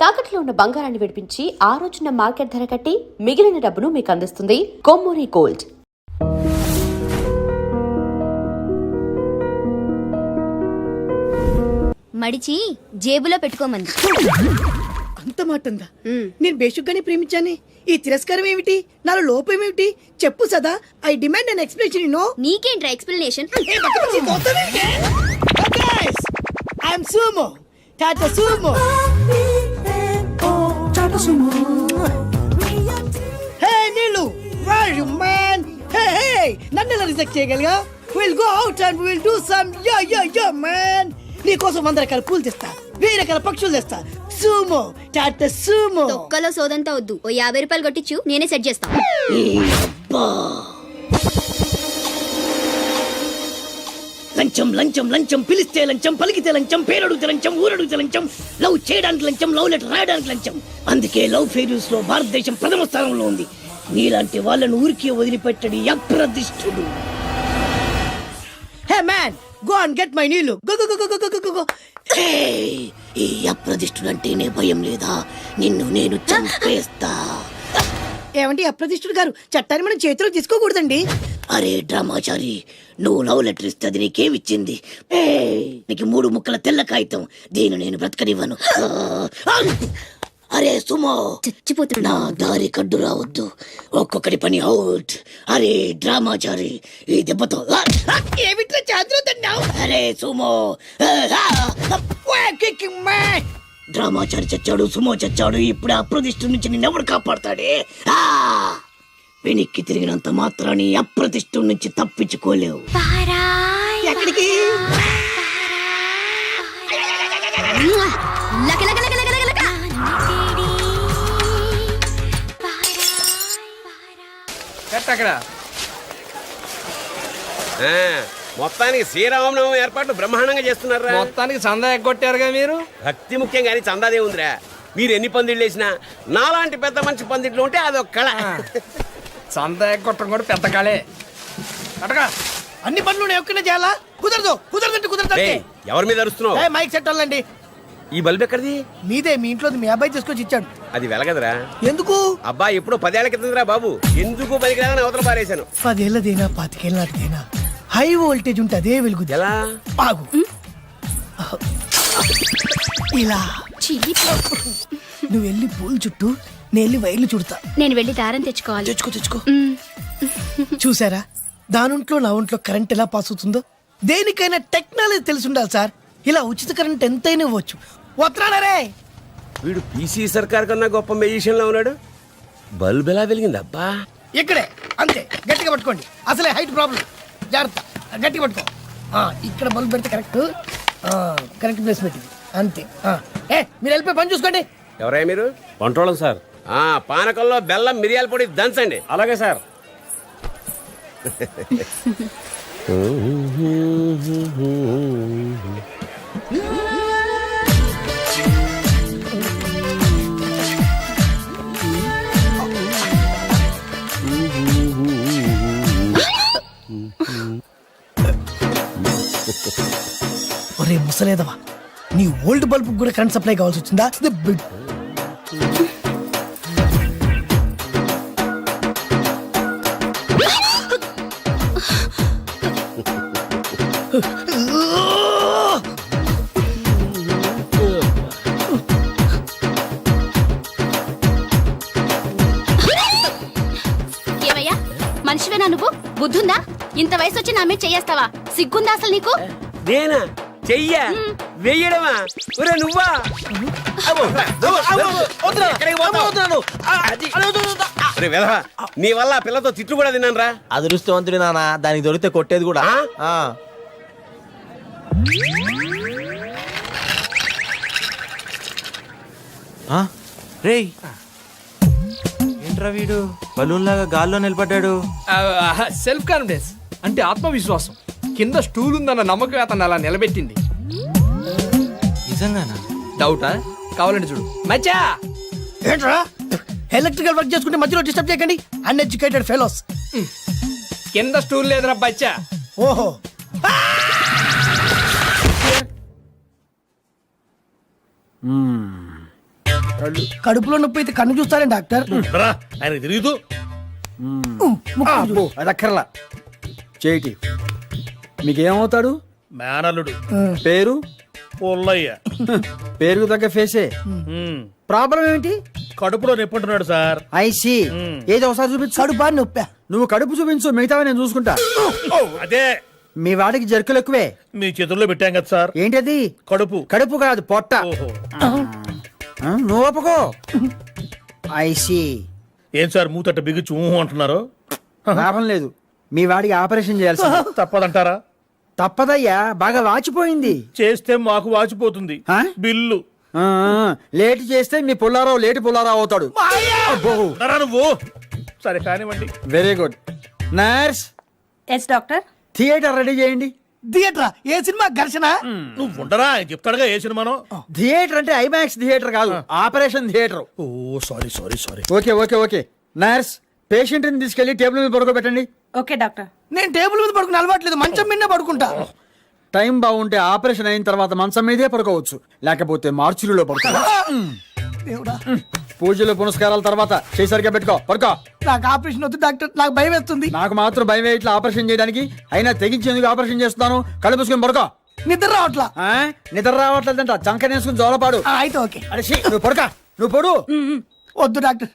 తాకట్లో ఉన్న బంగారాన్ని విడిపించి ఆ రోజున మార్కెట్ ధర కట్టి మిగిలిన డబ్బును మీకు అందిస్తుంది కొమ్మూరి గోల్డ్. మడిచి జేబులో పెట్టుకోమంది. అంత మాటందా? నేను బేషుగ్గానే ప్రేమించానే. ఈ తిరస్కారం ఏమిటి? నాలో లోపం ఏమిటి? చెప్పు Sada. I demand an explanation. No నీకేంట్రా explanation? I'm sumo, Tata sumo. Hey Neelu, where are you man? Hey, నన్ను ఎలా రిజెక్ట్ చేయగలిగా? We'll go out and we'll do some yeah man. నీకోసం 100 రకాల పూలు తెస్తా, 1000 రకాల పక్షులు తెస్తా. Sumo, Tata Sumo. తొక్కలో సోదంతా వద్దు. ఓ 50 రూపాయలు కొట్టించు, నేనే సెట్ చేస్తా. లంచం లంచం లంచం, పిలిస్తే లంచం, పలికితే లంచం, పేరడుగుతే లంచం, ఊరడుగుతే లంచం, లవ్ చేయడానికి లంచం, లవ్ లెటర్ రాయడానికి లంచం. అందుకే లవ్ ఫెయిల్యూర్స్ లో భారతదేశం ప్రథమ స్థానంలో ఉంది. నీలాంటి వాళ్ళను ఊరికే వదిలిపెట్టడి అప్రదిష్టుడు. Hey man, go and get my నీళ్ళు. Go go go go go go. Hey, ఈ అప్రదిష్టుడు అంటేనే భయం లేదా? నిన్ను నేను చంపేస్తా. ఏమంటే అప్రదిష్టుడు గారు, చట్టాన్ని మనం చేతిలో తీసుకోకూడదండి. అరే డ్రామాచారి, నువ్వు లవ్ లెటర్ ఇస్తే అది నీకేమిచ్చింది? నీకు 3 ముక్కల తెల్ల కాగితం. దీన్ని నేను బ్రతకనివ్వను. అరే సుమో, చచ్చిపోతున్నా. నా దారి కడ్డు రావద్దు. ఒక్కొక్కటి పని అవుట్. అరే డ్రామాచారి, ఈ దెబ్బతో ఏమిట్రా చాద్రోతన్నావు? అరే సుమో, డ్రామాచారి చచ్చాడు, సుమో చచ్చాడు. ఇప్పుడు అప్రతిష్ఠ నుంచి నిన్నెవడు కాపాడతాడే? వెనక్కి తిరిగినంత మాత్రాన్ని అప్రతిష్ఠ నుంచి తప్పించుకోలేవు. ఎక్కడికి? మొత్తానికి శ్రీరామనవమి ఏర్పాట్లు బ్రహ్మాండంగా చేస్తున్నారా? మొత్తానికి చందా ఎగ్గొట్టారుగా మీరు. భక్తి ముఖ్యం కానీ చందాదే ఉందిరా. మీరు ఎన్ని పందిళ్ళు వేసినా నాలాంటి పెద్ద మంచి పందిట్లు ఉంటే అదొక కళ. చందా ఎగ్గొట్టడం కూడా పెద్ద కళే. అటగా అన్ని పనులు ఎక్కడ చేయాలా? కుదరదు కుదరదంటే కుదరదు. ఎవరి మీద అరుస్తున్నావు? మైక్ సెట్ వాళ్ళండి. ఈ బల్బు ఎక్కడిది? మీదే, మీ ఇంట్లో మీ అబ్బాయి తీసుకొచ్చి ఇచ్చాడు. అది వెలగదరా. ఎందుకు? అబ్బా ఎప్పుడో 10 ఏళ్ల క్రితంరా బాబు. ఎందుకు పనికిరాదని అవతల పారేశాను. 10 ఏళ్ళదేనా 25 ఏళ్ళ నాటిదేనా హై వోల్టేజ్ ఉంటే అదే వెలుగు. ఎలా? ఆగు. ఇలా నువ్వు వెళ్ళి పూల చుట్టూ, నేను వెళ్ళి వైర్లు చుడతా. నేను వెళ్ళి దారం తెచ్చుకోవాలి. తెచ్చుకో. చూసారా, దానింట్లో నా ఒంట్లో కరెంట్ ఎలా పాస్ అవుతుందో? దేనికైనా టెక్నాలజీ తెలిసి ఉండాలి సార్. ఇలా ఉచిత కరెంట్ ఎంతైనా ఇవ్వచ్చు. వస్తున్నాడే. వీడు పీసీ సర్కార్ కన్నా గొప్ప మెజిషియన్ లో ఉన్నాడు. బల్బ్ ఎలా వెలిగింది అబ్బా? ఇక్కడే అంతే. గట్టిగా పట్టుకోండి, అసలే హైట్ ప్రాబ్లం. జాగ్రత్త, గట్టిగా పట్టుకో. ఇక్కడ బల్బ్ పెడితే కరెక్ట్. కరెక్ట్ ప్లేస్ పెట్టింది అంతే. మీరు వెళ్ళిపోయి పని చూసుకోండి. ఎవరయ్యా మీరు? వంటోళం సార్. పానకంలో బెల్లం మిరియాల పొడి దంచండి. అలాగే సార్. ఒరే ముసలేదవా, నీ ఓల్డ్ బల్బ్ కూడా కరెంట్ సప్లై కావాల్సి వచ్చిందా? ఏమయ్యా, మనిషివేనా నువ్వు? బుద్ధుందా? ఇంత వయసు వచ్చి నా మీద చెయ్యేస్తావా? సిగ్గుందా అసలు నీకు? నేనా చెయ్య వెయ్యడమా? ఒరే నువ్వా? నీ వల్ల పిల్లతో తిట్లు కూడా తిన్నాను రా. అదృష్టవంతుడి నాన్న, దానికి దొరికితే కొట్టేది కూడా. రేయ్, ఏంట్రా వీడు బలూన్ లాగా గాల్లో నిలబడ్డాడు? సెల్ఫ్ కాన్ఫిడెన్స్ అంటే ఆత్మవిశ్వాసం. కింద స్టూల్ ఉందన్న నమ్మకం అతను అలా నిలబెట్టింది. నిజంగానా? డౌటా? కావాలంటే చూడు. మచ్చా ఏంట్రా ఎలక్ట్రికల్ వర్క్ చేసుకుంటే మధ్యలో డిస్టర్బ్ చేయకండి. Uneducated fellows. కింద స్టూల్ లేదురా బచ్చా. ఓహో, కడుపులో నొప్పి అయితే కన్ను చూస్తారే డాక్టర్. రా, ఆయనకు తెలియదు. అది అక్కర్లా చేయిటి. మీకేమవుతాడు? మేనల్లుడు పేరు? పుల్లయ్య. పేరుకు తగ్గ ఫేసే. ప్రాబ్లం ఏమిటి? కడుపులో నొప్పుంటున్నాడు సార్. ఐసి ఏదో ఒకసారి చూపించు. కడుపా నొప్పా? నువ్వు కడుపు చూపించు, మిగతావి నేను చూసుకుంటా. అదే మీ వాడికి జర్కులు ఎక్కువే. మీ చేతుల్లో పెట్టాం కదా సార్. ఏంటది? కడుపు. కడుపు కాదు, పొట్ట. ఓహో. నువ్వు ఒప్పుకో. ఐసి ఏం సార్ మూతట్ట బిగుచ్చు ఊహు అంటున్నారు? లాభం లేదు, మీ వాడికి ఆపరేషన్ చేయాల్సి. తప్పదంటారా? తప్పదయ్యా, బాగా వాచిపోయింది. చేస్తే మాకు వాచిపోతుంది ఆ? బిల్లు. లేట్ చేస్తే మీ పుల్లారావు లేటి పుల్లారావు అవుతాడు. రా నువ్వు. సరే కానివ్వండి. Very good. Nurse, yes doctor. Theatre ready చేయండి. థియేటరా? ఏ సినిమా? ఘర్షణ? నువ్వు ఉండరా, ఆయన చెప్తాడుగా ఏ సినిమానో. థియేటర్ అంటే ఐమాక్స్ థియేటర్ కాదు, operation theatre. Oh sorry sorry sorry. Okay okay okay. Nurse, patient ని తీసుకెళ్లి టేబుల్ మీద పడుకోబెట్టండి. Okay doctor. నేను టేబుల్ మీద పడుకుని అలవాట్లేదు, మంచం మీద పడుకుంటా. టైం బాగుంటే ఆపరేషన్ అయిన తర్వాత మంచం మీదే పడుకోవచ్చు, లేకపోతే మార్చులలో పడుకో. దేవుడా, పూజలు పునస్కారాల తర్వాత చేసరిగా పెట్టుకో, పడుకో. నాకు ఆపరేషన్ వద్దు డాక్టర్, నాకు భయం వేస్తుంది. నాకు మాత్రం భయం ఇట్లా ఆపరేషన్ చేయడానికి, అయినా తెగించేందుకు ఆపరేషన్ చేస్తున్నాను. కళ్ళు మూసుకొని పడుకో. నిద్ర రావట్లా. నిద్ర రావట్లేదంట, చంకనేసుకుని జోలపాడు. అయితే ఓకే. అరే నువ్వు పడుకో, నువ్వు పడు. వద్దు డాక్టర్,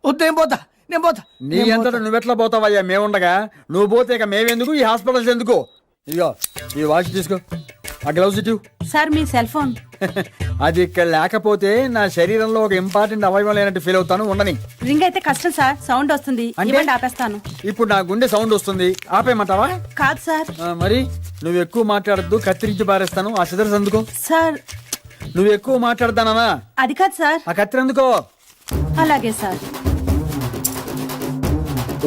వద్దు. ఏం పోతా, నేను పోతా. నీ అంతటా నువ్వెట్లా పోతావయ్యా, మేముండగా. నువ్వు పోతే ఇక మేమెందుకు, ఈ హాస్పిటల్స్ ఎందుకు? ఇదిగో ఈ వాచ్ తీసుకో, ఆ గ్లౌజ్ ఇటు. సార్ మీ సెల్ ఫోన్. అది ఇక్కడ లేకపోతే నా శరీరంలో ఒక ఇంపార్టెంట్ అవయవం లేనట్టు ఫీల్ అవుతాను. ఉండని. రింగ్ అయితే కష్టం సార్, సౌండ్ వస్తుంది. అంటే? ఇవ్వండి, ఆపేస్తాను. ఇప్పుడు నా గుండె సౌండ్ వస్తుంది, ఆపేయమంటావా? కాదు సార్. మరి నువ్వు ఎక్కువ మాట్లాడద్దు, కత్తిరించి పారేస్తాను. ఆ సిదర్స్ అందుకో. సార్ నువ్వు ఎక్కువ మాట్లాడతానా? అది కాదు సార్. ఆ కత్తిరి అందుకో. అలాగే సార్.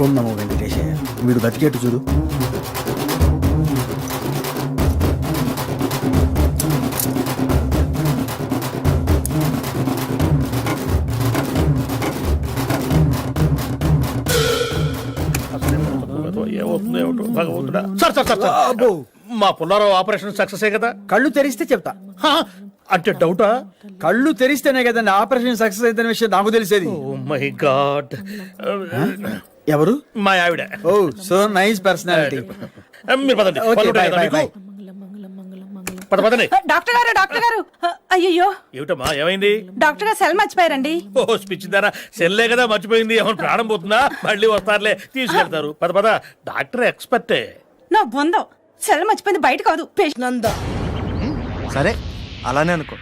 ఓం నమో వెంకటేశయ్య. వీడు బతికేట్టు చూడు. ఏమవుతుందో ఏమిటో భగవంతుడా. Sir sir sir sir. మా పుల్లారావు ఆపరేషన్ సక్సెస్ కదా? కళ్ళు తెరిస్తే చెప్తా. హా, అంటే డౌటా? కళ్ళు తెరిస్తేనే కదండి ఆపరేషన్ సక్సెస్ అయితే విషయం నాకు తెలిసేది. Oh my God. ఎవరు? మా ఆవిడ. Oh so nice personality. మీరు పదండి. Okay, పనులు ఉంటాయి bye, కదా bye, మీకు? పదండి. డాక్టర్ గారు, డాక్టర్ గారు. అయ్యో, ఏమిటమ్మా ఏమైంది? డాక్టర్ గారు సెల్ మర్చిపోయారండి. ఓ స్పిచ్ దారా, సెల్లే కదా మర్చిపోయింది. ఏమైనా ప్రాణం పోతుందా? మళ్ళీ వస్తారులే, తీసుకెళ్తారు. పద పద, డాక్టర్ ఎక్స్పర్టే. నా బొందం, సెల్ మర్చిపోయింది బయట కాదు. నంద, సరే అలానే అనుకో.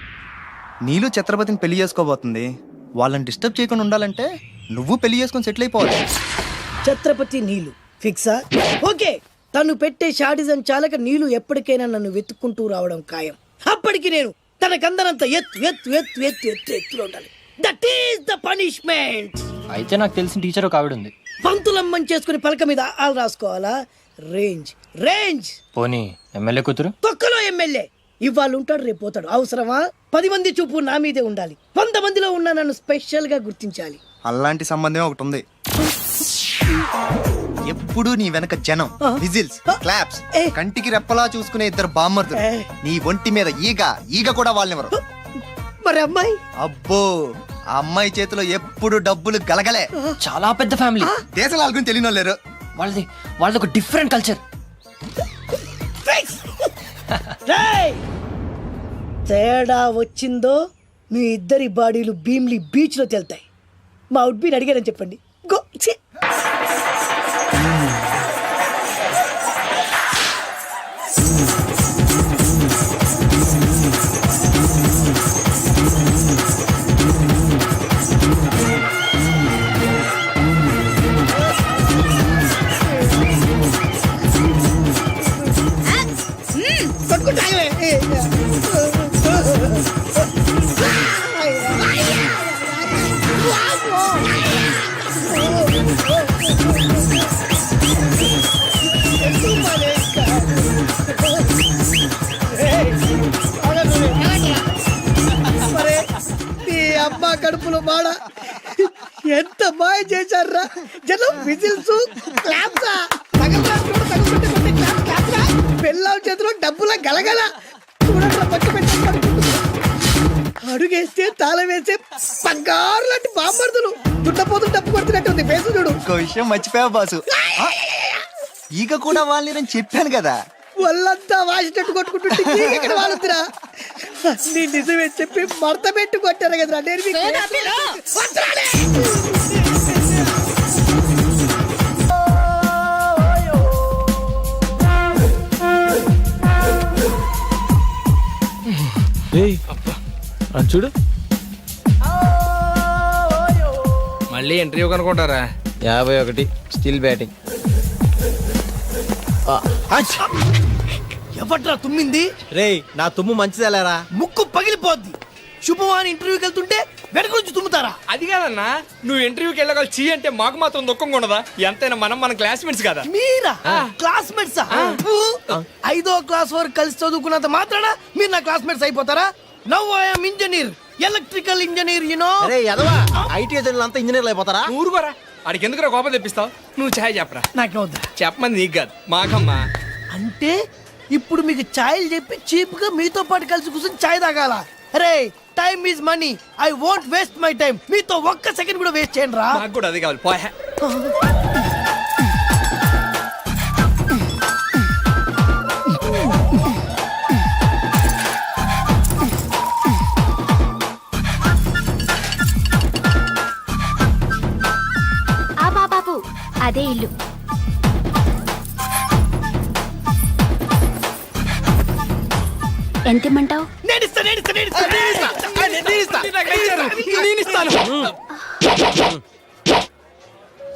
నీళ్ళు ఛత్రపతిని పెళ్లి చేసుకోబోతుంది. వాళ్ళని డిస్టర్బ్ చేయకుండా ఉండాలంటే నువ్వు పెళ్లి చేసుకొని సెటిల్ అయిపోవాలి. ఛత్రపతి నీలు ఫిక్సా? ఓకే. తను పెట్టే షాడిజం చాలక నీలు ఎప్పటికైనా నన్ను వెతుక్కుంటూ రావడం ఖాయం. అప్పటికి నేను తనకందనంత ఎత్తు ఎత్తు ఎత్తు ఎత్తు ఎత్తు ఎత్తులో ఉండాలి. That is the punishment. అయితే నాకు తెలిసిన టీచర్ ఒక ఆవిడ ఉంది. పంతులమ్మని చేసుకుని పలక మీద ఆలు రాసుకోవాలా? Range range. పోనీ ఎమ్మెల్యే కూతురు? తొక్కలో ఎమ్మెల్యే. ఇవాళ ఉంటాడు, రేపు పోతాడు. అవసరమా? 10 మంది చూపు నా మీదే ఉండాలి. 100 మందిలో ఉన్న నన్ను స్పెషల్ గా గుర్తించాలి. అలాంటి సంబంధం ఒకటి ఉంది. ఎప్పుడు నీ వెనక జనం, విజిల్స్, క్లాప్స్, కంటికి రెప్పలా చూసుకునే ఇద్దరు బామ్మర్దులు. నీ ఒంటి మీద ఈగ ఈగ కూడా వాళ్ళెవరు. మరి అమ్మాయి? అబ్బో, ఆ అమ్మాయి చేతిలో ఎప్పుడు డబ్బులు గలగలే. చాలా పెద్ద ఫ్యామిలీ. దేశాల గురించి తెలియని లేరు. వాళ్ళది ఒక డిఫరెంట్ కల్చర్. తేడా వచ్చిందో మీ ఇద్దరి బాడీలు భీమ్లీ బీచ్ లో తేలుతాయి. మా అవుట్ బీన్ అడిగారని చెప్పండి. గో. ఛీ. అబ్బా కడుపులో మాడ ఎంత మాయ చేశారా జనం. విజిల్స్, క్లాప్సా, పిల్లల చేతిలో డబ్బుల గలగల. చూడండి, అడుగేస్తే తాళం వేస్తే బంగారు లాంటి బాంబర్దులు దుట్టపోతు డప్పు కొడుతున్నట్టు ఉంది ఫేసు చూడు. ఇంకో విషయం మర్చిపోయావు బాసు. ఈగ కూడా వాళ్ళని నేను చెప్పాను కదా. వాళ్ళంతా వాసినట్టు కొట్టుకుంటుంటే ఇక్కడ వాళ్ళురా నీ నిజమే చెప్పి మడత పెట్టి కొట్టారు కదరా నేను మీకు వదరాలే. చూడు మళ్ళీ ఇంటర్వ్యూ కనుకుంటారా? 51 స్టిల్ బ్యాటింగ్. ఎవట్రా తుమ్మింది? రేయ్ నా తుమ్ము మంచిదేలేరా. ముక్కు పగిలిపోద్ది. శుభవాని ఇంటర్వ్యూకి వెళ్తుంటే వెనక నుంచి తుమ్ముతారా? అది కాదన్నా, నువ్వు ఇంటర్వ్యూకి వెళ్ళగల చీ అంటే మాకు మాత్రం దుఃఖంగా ఉండదా? ఎంతైనా మన క్లాస్మేట్స్ కదా. మీరా క్లాస్మేట్సా? 5వ క్లాస్ వరకు కలిసి చదువుకున్నంత మాత్రాన మీరు నా క్లాస్మేట్స్ అయిపోతారా? Now I am engineer, electrical engineer, you know. రే ఎదవా, ఐటీ ఏజెంట్లు అంతా ఇంజనీర్లు అయిపోతారా? ఊరుకోరా, ఆడికి ఎందుకు కోపం తెప్పిస్తావు? నువ్వు ఛాయ్ చెప్పరా. నాకు వద్దా. చెప్పమంది నీకు కాదు, మాకమ్మా. అంటే ఇప్పుడు మీకు ఛాయలు చెప్పి చీప్ గా మీతో పాటు కలిసి కూర్చొని ఛాయ్ తాగాల? అరే time is money, I won't waste my time. మీతో ఒక్క సెకండ్ కూడా వేస్ట్ చేయండి రా. నాకు కూడా అది కావాలి, పోయా. ఆ బాబు అదే ఇల్లు. ఎంత ఇమ్మంటావు?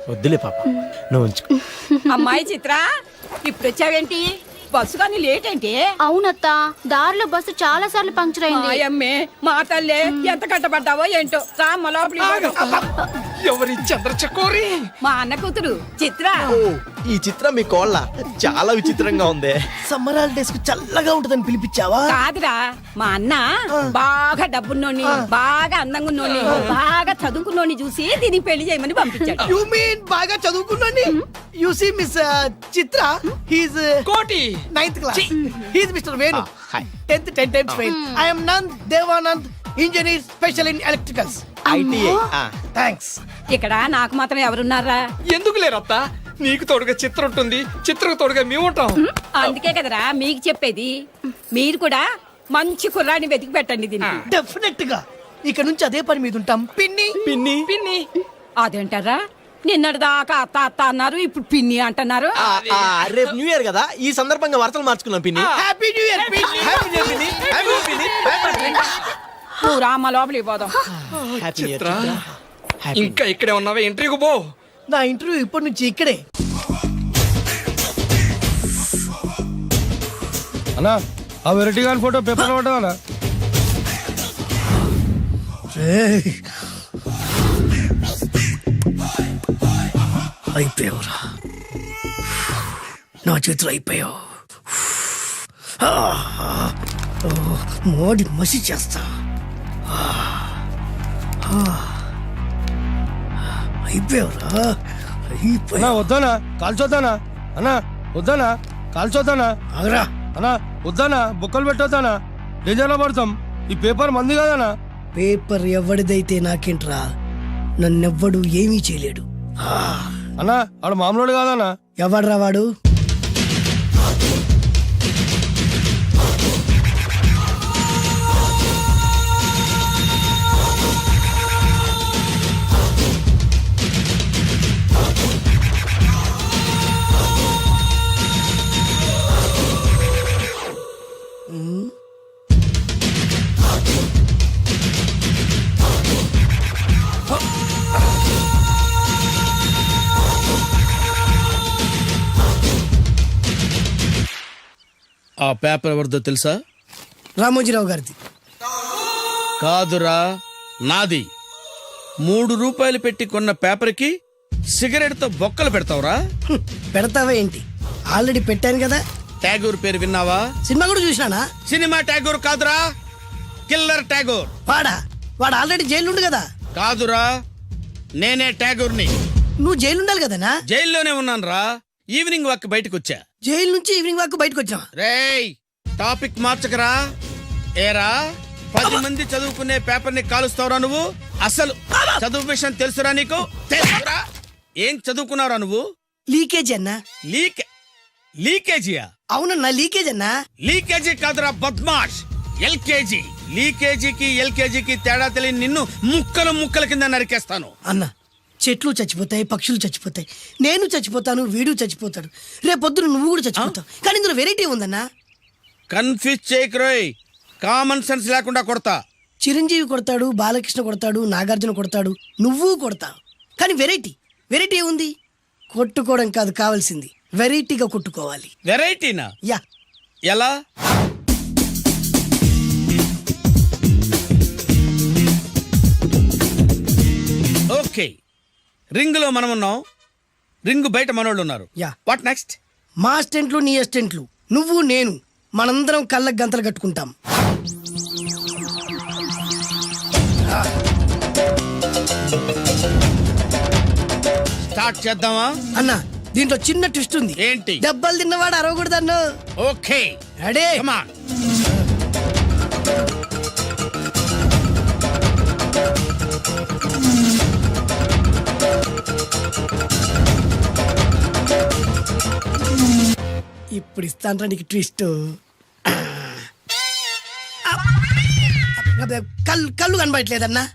వద్దులే పాప, నువ్వు ఉంచుకో. అమ్మాయి చిత్ర, ఇప్పుడు వచ్చావేంటి? బస్సు కానీ లేట్ ఏంటి? అవునత్త, దారిలో బస్సు చాలా సార్లు పంక్చర్ అయింది. అమ్మే మా తల్లే, ఎంత కట్టబడ్డావో ఏంటో. రా మా లోపలికి పో. ఎవరి చంద్రచకోరి? మా అన్న కూతురు చిత్ర. ఈ చిత్రం మీ కోళ్ళ చాలా విచిత్రంగా ఉంది. సమ్మర్ హాలిడేస్ కు చల్లగా ఉంటదని పిలిపించావా? కాదురా, మా అన్న బాగా డబ్బున్నోని, బాగా అందంగా ఉన్నోని, బాగా చదువుకున్నోని చూసి దీనికి పెళ్లి చేయమని పంపించాడు. యు మీన్ బాగా చదువుకున్నాని? You see miss Chitra, he's Koti 9th class. He's mister Venu, 10th 10 times fail. I am Nand Devanand, engineer special in electricals. ITI. Thanks. ఇక్కడ నాకు మాత్రం ఎవరున్నారా? ఎందుకు లేరత్తా? నీకు తోడుగా చిత్రం ఉంటుంది, చిత్రకు తోడుగా మేము ఉంటాం. అందుకే కదరా మీకు చెప్పేది. మీరు కూడా మంచి కుర్రాన్ని వెతికి పెట్టండి దీనికి. డెఫినెట్ గా ఇక నుంచి అదే పని మీద ఉంటాం. పిన్ని పిన్ని పిన్ని అదేంటారా? నిన్నటి దాకా అత్త అత్త అన్నారు, ఇప్పుడు పిన్ని అంటున్నారు. రేపు న్యూ ఇయర్ కదా, ఈ సందర్భంగా వార్తలు మార్చుకున్నాం పిన్ని. హ్యాపీ న్యూ ఇయర్ పిన్ని. హ్యాపీ న్యూ ఇయర్ పిన్ని. హ్యాపీ న్యూ ఇయర్ పిన్ని. నువ్వు రామ లోపలికి పోదాం. హ్యాపీ న్యూ ఇయర్ చిత్ర, చిత్ర. ఇంకా ఇక్కడే ఉన్నావే? ఇంటర్వ్యూకి పో. నా ఇంటర్వ్యూ ఇప్పటి నుంచి ఇక్కడే. అన్నా ఆ వెరైటీ గారి ఫోటో పేపర్ పడ్డా? అయిపోయావురా నా చేతులు, అయిపోయావు. మోడి మసి చేస్తా. అయిపోయావురా, అన్నా వద్దానా కాల్చొద్దానా? అన్నా వద్దానా కాల్చొద్దానా? ఆగరా. అన్నా వద్దానా, బొక్కలు పెట్టొద్దానా? డేంజర్లో పడతాం. ఈ పేపర్ మంది కదనా? పేపర్ ఎవడిదైతే నాకేంట్రా, నన్నెవ్వడు ఏమీ చేయలేడు. అన్నా ఆడు మామూలు కాదనా? ఎవడ్రా వాడు? ఆ పేపర్ ఎవరిదో తెలుసా? రామోజీరావు గారిది. కాదురా, నాది. 3 రూపాయలు పెట్టి కొన్న పేపర్కి సిగరెట్ తో బొక్కలు పెడతావురా? పెడతావా ఏంటి? ఆల్రెడీ పెట్టాను కదా. ట్యాగూర్ పేరు విన్నావా? సినిమా కూడా చూసినానా? సినిమా ట్యాగూర్ కాదురా, కిల్లర్ ట్యాగూర్. వాడు ఆల్రెడీ జైలు ఉండు కదా. కాదురా, నేనే ట్యాగూర్ని. నువ్వు జైలు ఉండాలి కదనా? జైల్లోనే ఉన్నాను రా. ఈవినింగ్ వాక్ బయటకు వచ్చా. జైలు నుంచి ఈవినింగ్ వాక్ బయటకు వచ్చా. రేయ్, టాపిక్ మార్చకరా. ఏరా, 10 మంది చదువుకునే పేపర్ ని కాలుస్తావురా నువ్వు? అసలు చదువు విషయం తెలుసురా నీకు? తెలుసురా? ఏం చదువుకున్నావురా నువ్వు? లీకేజ్ అన్నా. లీకేజీయా? అవునన్నా లీకేజ్ అన్నా. లీకేజీ కాదురా బద్మాష్, ఎల్కేజీ. లీకేజీకి ఎల్కేజీకి తేడా తెలియని నిన్ను ముక్కల కింద నరికేస్తాను. అన్నా చెట్లు చచ్చిపోతాయి, పక్షులు చచ్చిపోతాయి, నేను చచ్చిపోతాను, వీడు చచ్చిపోతాడు, రేపొద్దున నువ్వు కూడా చచ్చిపోతావు. కానీ ఇందులో వెరైటీ ఉందన్నా. కన్ఫ్యూజ్ చేయకురోయ్, కామన్ సెన్స్ లేకుండా కొడతా. చిరంజీవి కొడతాడు, బాలకృష్ణ కొడతాడు, నాగార్జున కొడతాడు, నువ్వు కొడతావు. కానీ వెరైటీ ఉంది. కొట్టుకోవడం కాదు కావాల్సింది, వెరైటీగా కొట్టుకోవాలి. వెరైటీనా? యా. ఎలా? ఓకే, రింగ్ లో మనం ఉన్నాం, రింగ్ బయట మనోళ్ళు ఉన్నారు. యా. What next? మా అసిస్టెంట్లు, నీ అసిస్టెంట్లు, నువ్వు నేను, మనందరం కళ్ళకు గంతలు కట్టుకుంటాం. స్టార్ట్ చేద్దామా? అన్నా దీంట్లో చిన్న ట్విస్ట్ ఉంది. ఏంటి? దెబ్బలు తిన్నవాడు అరవకూడదన్ను. Okay, ready? Come on. ఇప్పుడు ఇస్తాను నీకు ట్విస్ట్. కళ్ళు కనబడట్లేదన్నా.